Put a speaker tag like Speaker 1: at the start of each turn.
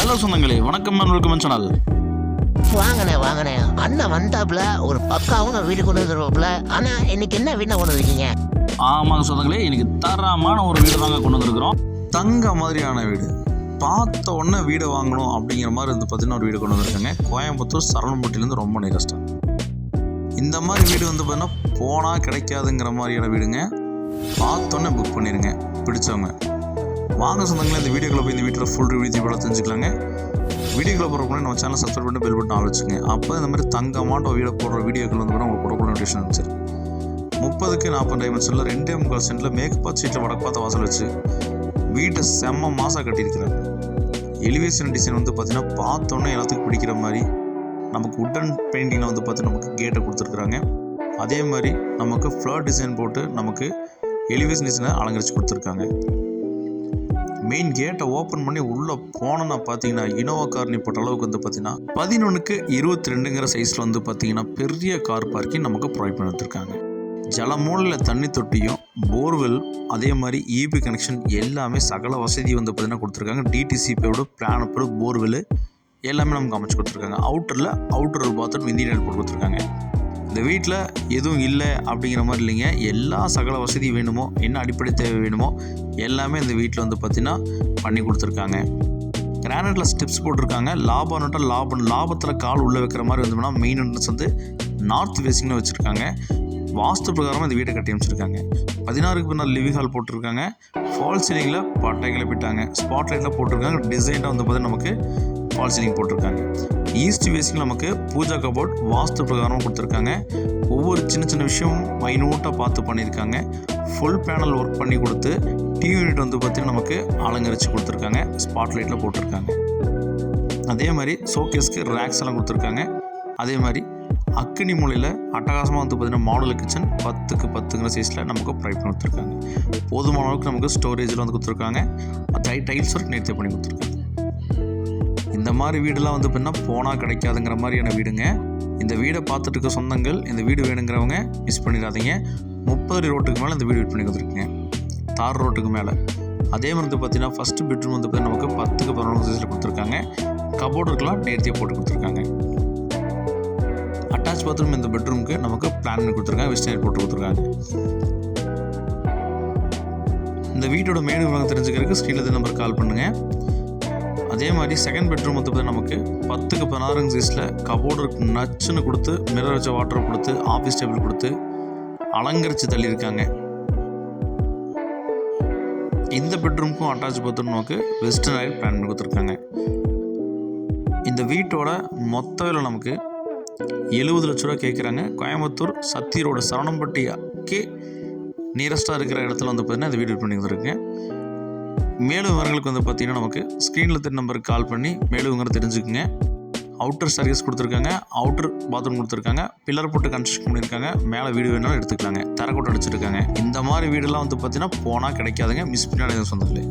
Speaker 1: Hello சொந்தங்களே, வணக்கம் and welcome channel.
Speaker 2: வாங்கண்ணே அண்ணன் வந்தாப்புல ஒரு பக்காவும் வீடு கொண்டு வந்துருவாப்புல. ஆனா இன்னைக்கு என்ன வீடு கொண்டு வந்திருக்கீங்க?
Speaker 1: ஆமாங்க சொந்தங்களே, இன்னைக்கு தரமான ஒரு வீடு தாங்க கொண்டு வந்திருக்கிறோம். தங்க மாதிரியான வீடு. பார்த்த உடனே வீடை வாங்கணும் அப்படிங்கிற மாதிரி வந்து பார்த்தீங்கன்னா ஒரு வீடு கொண்டு வந்திருக்காங்க. கோயம்புத்தூர் சரவணம்பட்டியிலேருந்து ரொம்ப நியரஸ்ட்டாக. இந்த மாதிரி வீடு வந்து பார்த்தீங்கன்னா போனால் கிடைக்காதுங்கிற மாதிரியான வீடுங்க. பார்த்தோன்னே புக் பண்ணிடுங்க பிடிச்சவங்க. வாங்க சொந்தங்களே, இந்த வீடியோக்குள்ள போய் இந்த வீட்டில் ஃபுல் ரிவ்யூ கூட தெரிஞ்சுக்கலாங்க. வீடியோக்குள்ள போகிறப்ப நம்ம சேனல் சப்ஸ்கிரைப் பண்ணி பெல் பட்டன் ஆன் வச்சுங்க. அப்போ இந்த மாதிரி தங்கமாட்ட வீடியோ போடுற வீடியோக்கள் வந்து உங்களுக்கு கூட நோட்டிஃபிகேஷன் இருந்துச்சு. 30x40 டைமென்ஷனில் 2.25 சென்டில் மேற்கு சீட்டில் வடக்கு பார்த்த வாசல் வச்சு வீட்டை செம்ம மாசாக கட்டியிருக்கிறாங்க. எலிவேஷன் டிசைன் வந்து பார்த்தீங்கன்னா பார்த்தோன்னே எல்லாத்துக்கும் பிடிக்கிற மாதிரி நமக்கு உட்டன் பெயிண்டிங்கில் வந்து பார்த்து நமக்கு கேட்டை கொடுத்துருக்குறாங்க. அதே மாதிரி நமக்கு ஃப்ளவர் டிசைன் போட்டு நமக்கு எலிவேஷன் டிசைனை அலங்கரித்து கொடுத்துருக்காங்க. மெயின் கேட்டை ஓப்பன் பண்ணி உள்ளே போனோன்னா பார்த்தீங்கன்னா இனோவா கார் போட்ட அளவுக்கு வந்து பார்த்தீங்கன்னா 11x22ங்கிற சைஸில் வந்து பார்த்தீங்கன்னா பெரிய கார் பார்க்கிங் நமக்கு ப்ரொவைட் பண்ணி வச்சுருக்காங்க. ஜலமூலையில் தண்ணி தொட்டியும் போர்வெல் அதே மாதிரி இபி கனெக்ஷன் எல்லாமே சகல வசதி வந்து பார்த்தீங்கன்னா கொடுத்துருக்காங்க. டிடிசிபியோட பிளான் அப்போ போர்வெல் எல்லாமே நமக்கு அமைச்சு கொடுத்துருக்காங்க. அவுட்டர் பாத்ரூம் இந்தியன் போட்டு கொடுத்துருக்காங்க. இந்த வீட்டில் எதுவும் இல்லை அப்படிங்கிற மாதிரி இல்லைங்க. எல்லா சகல வசதி வேணுமோ, என்ன அடிப்படை தேவை வேணுமோ எல்லாமே இந்த வீட்டில் வந்து பார்த்திங்கன்னா பண்ணி கொடுத்துருக்காங்க. கிரானைட்டில் ஸ்டெப்ஸ் போட்டிருக்காங்க. லாபத்தில் கால் உள்ளே வைக்கிற மாதிரி வந்தோம்னா மெயின் என்ட்ரன்ஸ் வந்து நார்த் ஃபேஸிங்கில் வச்சுருக்காங்க. வாஸ்து பிரகாரமாக இந்த வீட்டை கட்டி அமைச்சிருக்காங்க. 16க்கு பின்னால் லிவிங் ஹால் போட்டிருக்காங்க. ஃபால் சீலிங்கில் பட்டை கிளப்பிட்டாங்க. ஸ்பாட் லைட்டில் போட்டிருக்காங்க. டிசைனாக வந்து பார்த்தீங்கன்னா நமக்கு ஃபால் சீலிங் போட்டிருக்காங்க. ஈஸ்ட் ஃபேஸிங்கில் நமக்கு பூஜா கபோர்ட் வாஸ்து பிரகாரமாக கொடுத்துருக்காங்க. ஒவ்வொரு சின்ன விஷயமும் மைனூட்டாக பார்த்து பண்ணியிருக்காங்க. ஃபுல் பேனல் ஒர்க் பண்ணி கொடுத்து டிவி யூனிட் வந்து பார்த்திங்கன்னா நமக்கு அலங்கரித்து கொடுத்துருக்காங்க. ஸ்பாட் லைட்டில் போட்டிருக்காங்க. அதே மாதிரி ஷோகேஸ்க்கு ரேக்ஸ் எல்லாம் கொடுத்துருக்காங்க. அதே மாதிரி அக்கினி மூலையில் அட்டகாசமாக வந்து பார்த்திங்கன்னா மாடுலர் கிச்சன் 10x10ங்கிற சைஸில் நமக்கு ப்ரொவைட் பண்ணி கொடுத்துருக்காங்க. போதுமான அளவுக்கு நமக்கு ஸ்டோரேஜில் வந்து கொடுத்துருக்காங்க. டைல்ஸ் ஒர்க் நேர்த்தி பண்ணி கொடுத்துருக்காங்க. இந்த மாதிரி வீடெல்லாம் வந்து பார்த்தீங்கன்னா போனால் கிடைக்காதுங்கிற மாதிரியான வீடுங்க. இந்த வீடை பார்த்துட்டு இருக்க சொந்தங்கள் இந்த வீடு வேணுங்கிறவங்க மிஸ் பண்ணிடாதீங்க. 30 அடி ரோட்டுக்கு மேலே இந்த வீடு வெயிட் பண்ணி கொடுத்துருக்குங்க. தார் ரோட்டுக்கு மேலே. அதே மாதிரி வந்து பார்த்தீங்கன்னா ஃபஸ்ட்டு பெட்ரூம் வந்து பார்த்தீங்கன்னா நமக்கு 10x11 சைஸில் கொடுத்துருக்காங்க. கபோர்டுக்கெலாம் நேர்த்தியாக போட்டு கொடுத்துருக்காங்க. அட்டாச் பாத்ரூம் இந்த பெட்ரூமுக்கு நமக்கு பிளான் பண்ணி கொடுத்துருக்காங்க. வெஸ்டர்ன் போட்டு கொடுத்துருக்காங்க. இந்த வீட்டோட மேடு விவரம் தெரிஞ்சுக்கிறதுக்கு ஸ்க்ரீனில் நம்பர் கால் பண்ணுங்கள். அதே மாதிரி செகண்ட் பெட்ரூம் வந்து பார்த்தீங்கன்னா நமக்கு 10x16 சைஸில் கபோர்டு நச்சுன்னு கொடுத்து மிரர் வச்ச வாட்டர் கொடுத்து ஆஃபீஸ் டேபிள் கொடுத்து அலங்கரித்து தள்ளியிருக்காங்க. இந்த பெட்ரூமுக்கும் அட்டாச் பாத்ரூம் நமக்கு வெஸ்டர்ன் ஆயில் பிளான் பண்ணி கொடுத்துருக்காங்க. இந்த வீட்டோட மொத்த விலை நமக்கு 70 லட்ச ரூபா கேட்குறாங்க. கோயம்புத்தூர் சத்தி ரோடு சரவணம்பட்டிக்கு நியரஸ்ட்டாக இருக்கிற இடத்துல வந்து பார்த்தீங்கன்னா இந்த வீடு பண்ணி கொடுத்துருக்கேன். மேலும் விவரங்களுக்கு வந்து பார்த்தீங்கன்னா நமக்கு ஸ்க்ரீனில் தெரிய நம்பருக்கு கால் பண்ணி மேலும் விவரம் தெரிஞ்சுக்குங்க. அவுட்டர் சர்வீஸ் கொடுத்துருக்காங்க. அவுட்டர் பாத்ரூம் கொடுத்துருக்காங்க. பில்லர் போட்டு கன்ஸ்ட்ரக்ஷன் பண்ணியிருக்காங்க. மேலே வீடு வேணாலும் எடுத்துக்கலாங்க. தரக்கோட்டை அடிச்சிருக்காங்க. இந்த மாதிரி வீடெல்லாம் வந்து பார்த்தீங்கன்னா போனால் கிடைக்காதுங்க. மிஸ் பண்ணாத சொந்தங்களே.